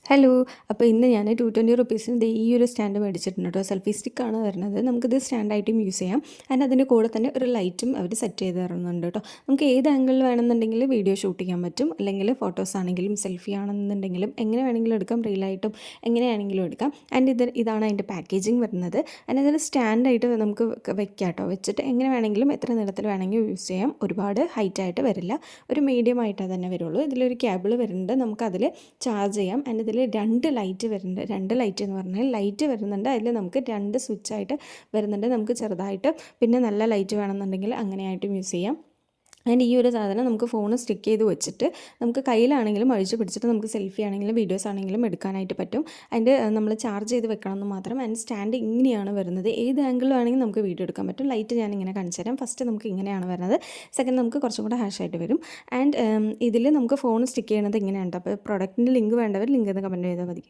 Hello. അപ്പോൾ ഇന്ന് ഞാൻ 220 റുപ്പീസിന് ഈ ഒരു സ്റ്റാൻഡ് മേടിച്ചിട്ടുണ്ട് കേട്ടോ. സെൽഫി സ്റ്റിക്കാണ് വരുന്നത്. നമുക്കിത് സ്റ്റാൻഡായിട്ടും യൂസ് ചെയ്യാം. ആൻഡ് അതിൻ്റെ കൂടെ തന്നെ ഒരു ലൈറ്റും അവർ സെറ്റ് ചെയ്ത് തരുന്നുണ്ട് കേട്ടോ. നമുക്ക് ഏത് ആംഗിളിൽ വേണമെന്നുണ്ടെങ്കിൽ വീഡിയോ ഷൂട്ട് ചെയ്യാൻ പറ്റും. അല്ലെങ്കിൽ ഫോട്ടോസ് ആണെങ്കിലും സെൽഫി ആണെന്നുണ്ടെങ്കിലും എങ്ങനെ വേണമെങ്കിലും എടുക്കാം. റീലായിട്ടും എങ്ങനെയാണെങ്കിലും എടുക്കാം. ആൻഡ് ഇതാണ് അതിൻ്റെ പാക്കേജിങ് വരുന്നത്. ആൻഡ് അതിൽ സ്റ്റാൻഡായിട്ട് നമുക്ക് വെക്കാം കേട്ടോ. വെച്ചിട്ട് എങ്ങനെ വേണമെങ്കിലും എത്ര നീളത്തിൽ വേണമെങ്കിലും യൂസ് ചെയ്യാം. ഒരുപാട് ഹൈറ്റായിട്ട് വരില്ല, ഒരു മീഡിയം ആയിട്ടേ തന്നെ വരുള്ളൂ. ഇതിലൊരു കേബിൾ വരുന്നുണ്ട്, നമുക്കതിൽ ചാർജ് ചെയ്യാം. ആൻഡ് ഇതിൽ 2 ലൈറ്റ് വരുന്നുണ്ട്. 2 ലൈറ്റ് എന്ന് പറഞ്ഞാൽ ലൈറ്റ് വരുന്നുണ്ട്, അതിൽ നമുക്ക് 2 സ്വിച്ചായിട്ട് വരുന്നുണ്ട്. നമുക്ക് ചെറുതായിട്ട് പിന്നെ നല്ല ലൈറ്റ് വേണമെന്നുണ്ടെങ്കിൽ അങ്ങനെയായിട്ടും യൂസ് ചെയ്യാം. ആൻഡ് ഈ ഒരു സാധനം നമുക്ക് ഫോൺ സ്റ്റിക്ക് ചെയ്ത് വെച്ചിട്ട് നമുക്ക് കയ്യിലാണെങ്കിലും അഴിച്ച് പിടിച്ചിട്ട് നമുക്ക് സെൽഫി ആണെങ്കിലും വീഡിയോസ് ആണെങ്കിലും എടുക്കാനായിട്ട് പറ്റും. അതിൻ്റെ നമ്മൾ ചാർജ് ചെയ്ത് വെക്കണമെന്ന് മാത്രം. ആൻഡ് സ്റ്റാൻഡ് ഇങ്ങനെയാണ് വരുന്നത്. ഏത് ആംഗിളിൽ വേണമെങ്കിൽ നമുക്ക് വീഡിയോ എടുക്കാൻ പറ്റും. ലൈറ്റ് ഞാനിങ്ങനെ കാണിച്ചു തരാം. ഫസ്റ്റ് നമുക്ക് ഇങ്ങനെയാണ് വരുന്നത്. സെക്കൻഡ് നമുക്ക് കുറച്ചും കൂടെ ഹാഷായിട്ട് വരും. ആൻഡ് ഇതിൽ നമുക്ക് ഫോൺ സ്റ്റിക്ക് ചെയ്യണത് ഇങ്ങനെയാണ്. അപ്പോൾ പ്രൊഡക്റ്റിൻ്റെ ലിങ്ക് വേണ്ടവർ ലിങ്ക് എന്ന് കമൻറ്റ് ചെയ്താൽ മതി.